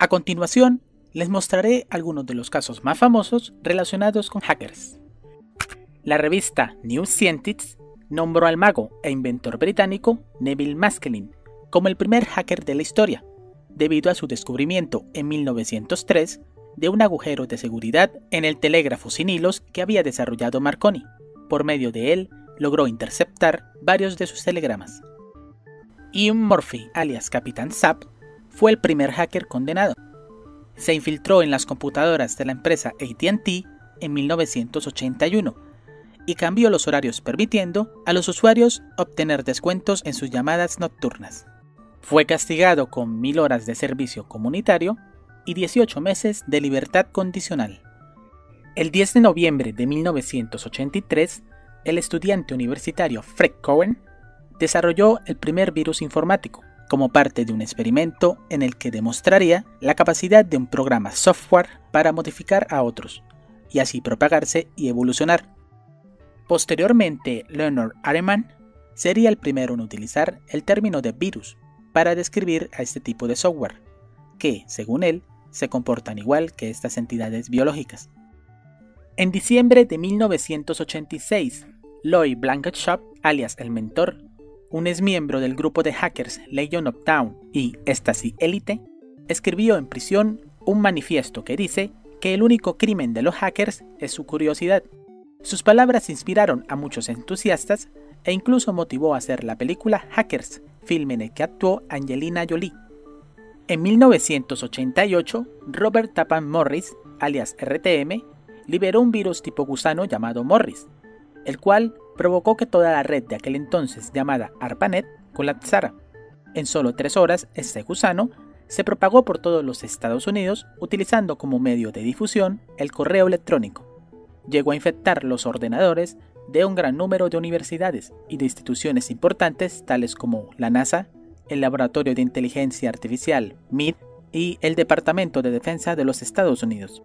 A continuación, les mostraré algunos de los casos más famosos relacionados con hackers. La revista New Scientist nombró al mago e inventor británico Neville Maskelyne como el primer hacker de la historia, debido a su descubrimiento en 1903 de un agujero de seguridad en el telégrafo sin hilos que había desarrollado Marconi. Por medio de él, logró interceptar varios de sus telegramas. Ian Murphy, alias Capitán Zapp, fue el primer hacker condenado. Se infiltró en las computadoras de la empresa AT&T en 1981 y cambió los horarios permitiendo a los usuarios obtener descuentos en sus llamadas nocturnas. Fue castigado con 1000 horas de servicio comunitario y 18 meses de libertad condicional. El 10 de noviembre de 1983, el estudiante universitario Fred Cohen desarrolló el primer virus informático, como parte de un experimento en el que demostraría la capacidad de un programa software para modificar a otros, y así propagarse y evolucionar. Posteriormente, Leonard Areman sería el primero en utilizar el término de virus para describir a este tipo de software, que, según él, se comportan igual que estas entidades biológicas. En diciembre de 1986, Lloyd Blankenship, alias El Mentor, un exmiembro del grupo de hackers Legion of Dawn y Stasi Elite, escribió en prisión un manifiesto que dice que el único crimen de los hackers es su curiosidad. Sus palabras inspiraron a muchos entusiastas e incluso motivó a hacer la película Hackers, filme en el que actuó Angelina Jolie. En 1988, Robert Tappan Morris, alias RTM, liberó un virus tipo gusano llamado Morris, el cual provocó que toda la red de aquel entonces llamada ARPANET colapsara. En solo 3 horas, este gusano se propagó por todos los Estados Unidos utilizando como medio de difusión el correo electrónico. Llegó a infectar los ordenadores de un gran número de universidades y de instituciones importantes tales como la NASA, el Laboratorio de Inteligencia Artificial MIT y el Departamento de Defensa de los Estados Unidos.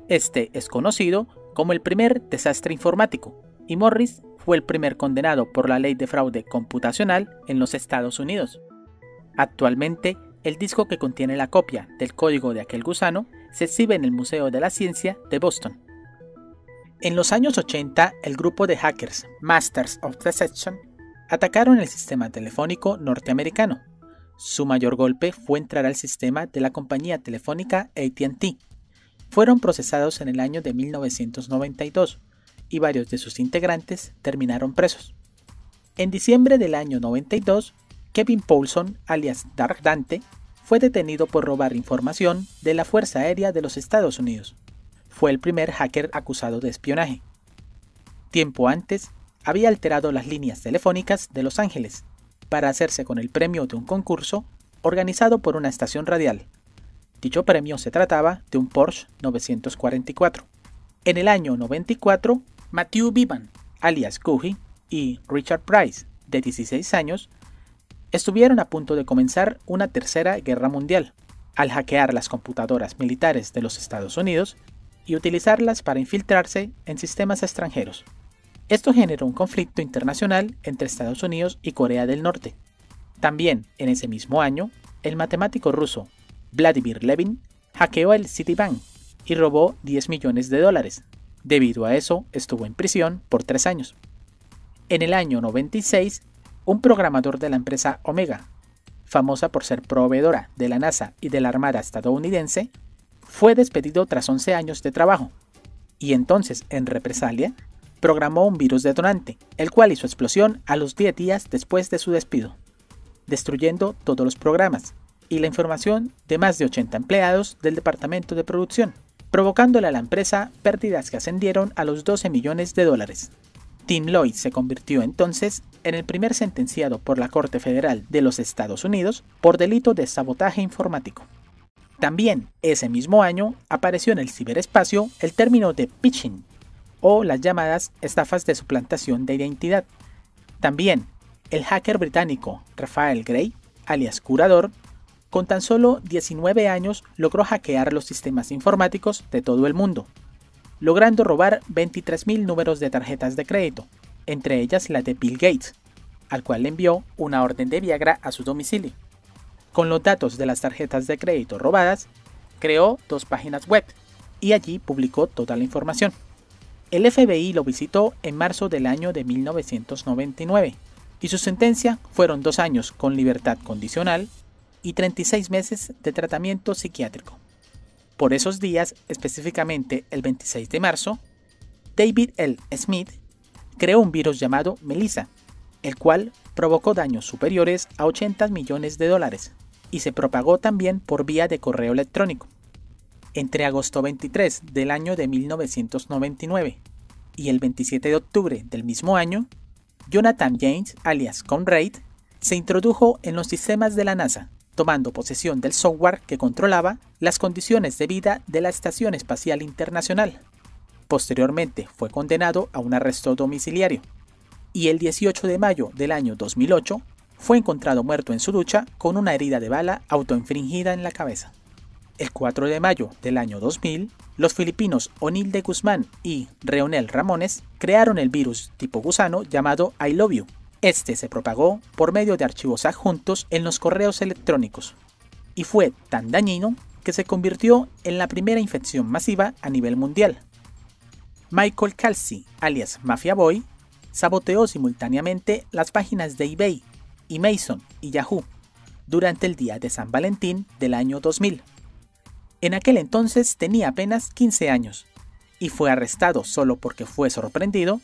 Este es conocido como el primer desastre informático, y Morris fue el primer condenado por la ley de fraude computacional en los Estados Unidos. Actualmente, el disco que contiene la copia del código de aquel gusano se exhibe en el Museo de la Ciencia de Boston. En los años 80, el grupo de hackers Masters of Deception atacaron el sistema telefónico norteamericano. Su mayor golpe fue entrar al sistema de la compañía telefónica AT&T. Fueron procesados en el año de 1992 y varios de sus integrantes terminaron presos. En diciembre del año 92, Kevin Poulson, alias Dark Dante, fue detenido por robar información de la Fuerza Aérea de los Estados Unidos. Fue el primer hacker acusado de espionaje. Tiempo antes, había alterado las líneas telefónicas de Los Ángeles para hacerse con el premio de un concurso organizado por una estación radial. Dicho premio se trataba de un Porsche 944. En el año 94, Matthew Bevan, alias Guy, y Richard Price, de 16 años, estuvieron a punto de comenzar una tercera guerra mundial, al hackear las computadoras militares de los Estados Unidos y utilizarlas para infiltrarse en sistemas extranjeros. Esto generó un conflicto internacional entre Estados Unidos y Corea del Norte. También, en ese mismo año, el matemático ruso Vladimir Levin hackeó el Citibank y robó $10 millones. Debido a eso, estuvo en prisión por 3 años. En el año 96, un programador de la empresa Omega, famosa por ser proveedora de la NASA y de la Armada estadounidense, fue despedido tras 11 años de trabajo, y entonces, en represalia, programó un virus detonante, el cual hizo explosión a los 10 días después de su despido, destruyendo todos los programas y la información de más de 80 empleados del departamento de producción, provocándole a la empresa pérdidas que ascendieron a los $12 millones. Tim Lloyd se convirtió entonces en el primer sentenciado por la Corte Federal de los Estados Unidos por delito de sabotaje informático. También ese mismo año apareció en el ciberespacio el término de phishing, o las llamadas estafas de suplantación de identidad. También el hacker británico Rafael Gray, alias Curador, con tan solo 19 años logró hackear los sistemas informáticos de todo el mundo, logrando robar 23.000 números de tarjetas de crédito, entre ellas la de Bill Gates, al cual le envió una orden de Viagra a su domicilio. con los datos de las tarjetas de crédito robadas, creó 2 páginas web y allí publicó toda la información. El FBI lo visitó en marzo del año de 1999 y su sentencia fueron 2 años con libertad condicional y 36 meses de tratamiento psiquiátrico. Por esos días, específicamente el 26 de marzo, David L. Smith creó un virus llamado Melissa, el cual provocó daños superiores a $80 millones y se propagó también por vía de correo electrónico. Entre agosto 23 del año de 1999 y el 27 de octubre del mismo año, Jonathan James, alias Conrad, se introdujo en los sistemas de la NASA, tomando posesión del software que controlaba las condiciones de vida de la Estación Espacial Internacional. Posteriormente fue condenado a un arresto domiciliario y el 18 de mayo del año 2008 fue encontrado muerto en su ducha con una herida de bala autoinfligida en la cabeza. El 4 de mayo del año 2000, los filipinos O'Neill de Guzmán y Reonel Ramones crearon el virus tipo gusano llamado I Love You. Este se propagó por medio de archivos adjuntos en los correos electrónicos y fue tan dañino que se convirtió en la primera infección masiva a nivel mundial. Michael Calci, alias Mafia Boy, saboteó simultáneamente las páginas de eBay, Amazon y Yahoo durante el día de San Valentín del año 2000. En aquel entonces tenía apenas 15 años y fue arrestado solo porque fue sorprendido,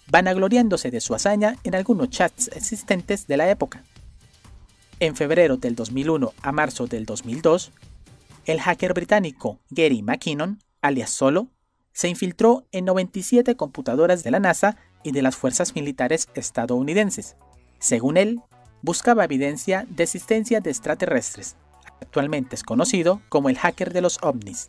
vanagloriándose de su hazaña en algunos chats existentes de la época. En febrero del 2001 a marzo del 2002, el hacker británico Gary McKinnon, alias Solo, se infiltró en 97 computadoras de la NASA y de las fuerzas militares estadounidenses. Según él, buscaba evidencia de existencia de extraterrestres. Actualmente es conocido como el hacker de los ovnis.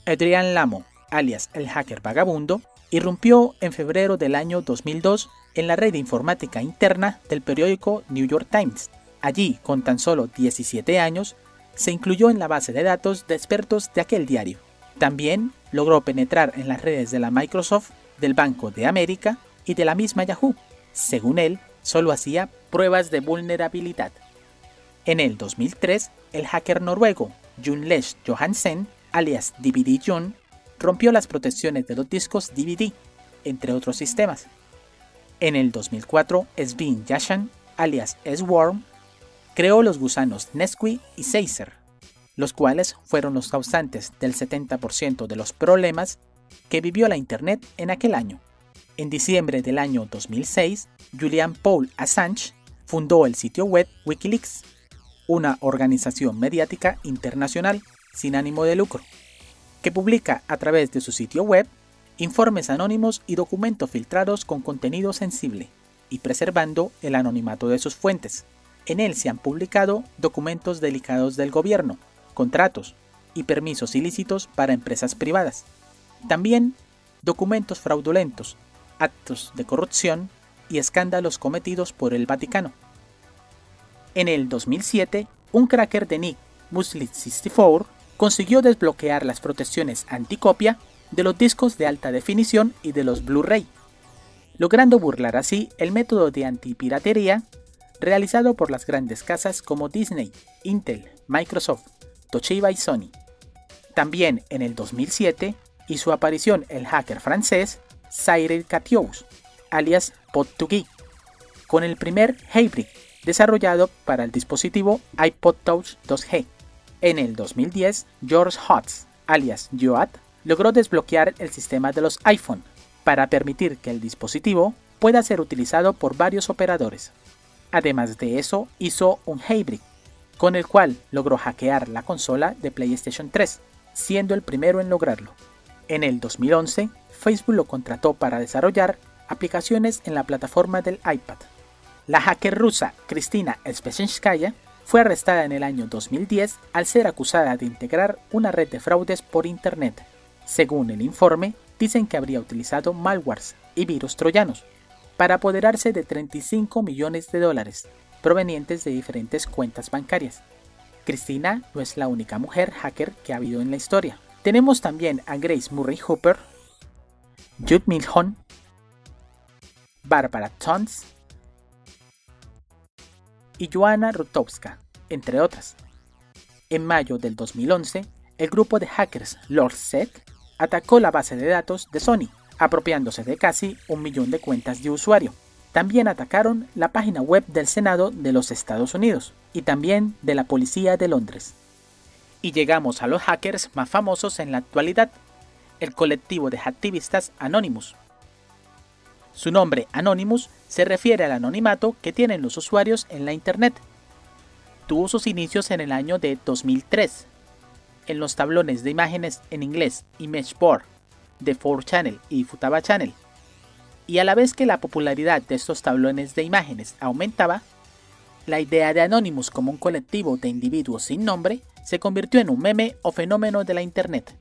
Adrian Lamo, alias el hacker vagabundo, irrumpió en febrero del año 2002 en la red informática interna del periódico New York Times. Allí, con tan solo 17 años, se incluyó en la base de datos de expertos de aquel diario. También logró penetrar en las redes de la Microsoft, del Banco de América y de la misma Yahoo. Según él, solo hacía pruebas de vulnerabilidad. En el 2003, el hacker noruego Jon Lech Johansen, alias DVD Jon, rompió las protecciones de los discos DVD, entre otros sistemas. En el 2004, Sven Yashan, alias S-Worm, creó los gusanos Nesquik y Seizer, los cuales fueron los causantes del 70% de los problemas que vivió la Internet en aquel año. En diciembre del año 2006, Julian Paul Assange fundó el sitio web Wikileaks, una organización mediática internacional sin ánimo de lucro, que publica a través de su sitio web informes anónimos y documentos filtrados con contenido sensible y preservando el anonimato de sus fuentes. En él se han publicado documentos delicados del gobierno, contratos y permisos ilícitos para empresas privadas. También documentos fraudulentos, actos de corrupción y escándalos cometidos por el Vaticano. En el 2007, un cracker de nick Muslit64 consiguió desbloquear las protecciones anticopia de los discos de alta definición y de los Blu-ray, logrando burlar así el método de antipiratería realizado por las grandes casas como Disney, Intel, Microsoft, Toshiba y Sony. También en el 2007 hizo aparición el hacker francés Cyril Catious, alias Pod2Geek, con el primer Jailbreak desarrollado para el dispositivo iPod Touch 2G. En el 2010, George Hotz, alias Joat, logró desbloquear el sistema de los iPhone para permitir que el dispositivo pueda ser utilizado por varios operadores. Además de eso, hizo un Jailbreak, con el cual logró hackear la consola de PlayStation 3, siendo el primero en lograrlo. En el 2011, Facebook lo contrató para desarrollar aplicaciones en la plataforma del iPad. La hacker rusa Kristina Sveshenskaya fue arrestada en el año 2010 al ser acusada de integrar una red de fraudes por Internet. Según el informe, dicen que habría utilizado malwares y virus troyanos para apoderarse de $35 millones provenientes de diferentes cuentas bancarias. Kristina no es la única mujer hacker que ha habido en la historia. Tenemos también a Grace Murray Hooper, Jude Milhon, Barbara Tons y Joanna Rutowska, entre otras. En mayo del 2011, el grupo de hackers LordSec atacó la base de datos de Sony, apropiándose de casi 1 millón de cuentas de usuario. También atacaron la página web del Senado de los Estados Unidos y también de la Policía de Londres. Y llegamos a los hackers más famosos en la actualidad, el colectivo de activistas Anonymous. Su nombre Anonymous se refiere al anonimato que tienen los usuarios en la Internet. Tuvo sus inicios en el año de 2003, en los tablones de imágenes en inglés Imageboard de 4Channel y Futaba Channel. Y a la vez que la popularidad de estos tablones de imágenes aumentaba, la idea de Anonymous como un colectivo de individuos sin nombre se convirtió en un meme o fenómeno de la Internet.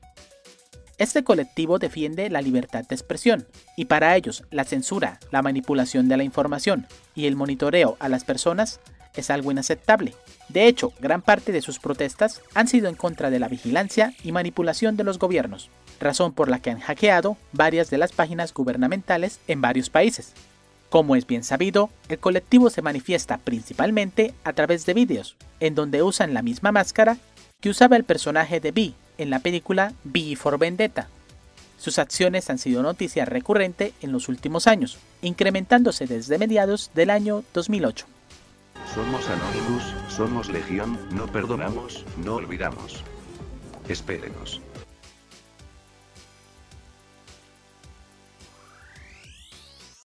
Este colectivo defiende la libertad de expresión, y para ellos la censura, la manipulación de la información y el monitoreo a las personas es algo inaceptable. De hecho, gran parte de sus protestas han sido en contra de la vigilancia y manipulación de los gobiernos, razón por la que han hackeado varias de las páginas gubernamentales en varios países. Como es bien sabido, el colectivo se manifiesta principalmente a través de vídeos, en donde usan la misma máscara que usaba el personaje de V en la película V for Vendetta. Sus acciones han sido noticia recurrente en los últimos años, incrementándose desde mediados del año 2008. Somos Anonymous, somos Legión, no perdonamos, no olvidamos. Espérenos.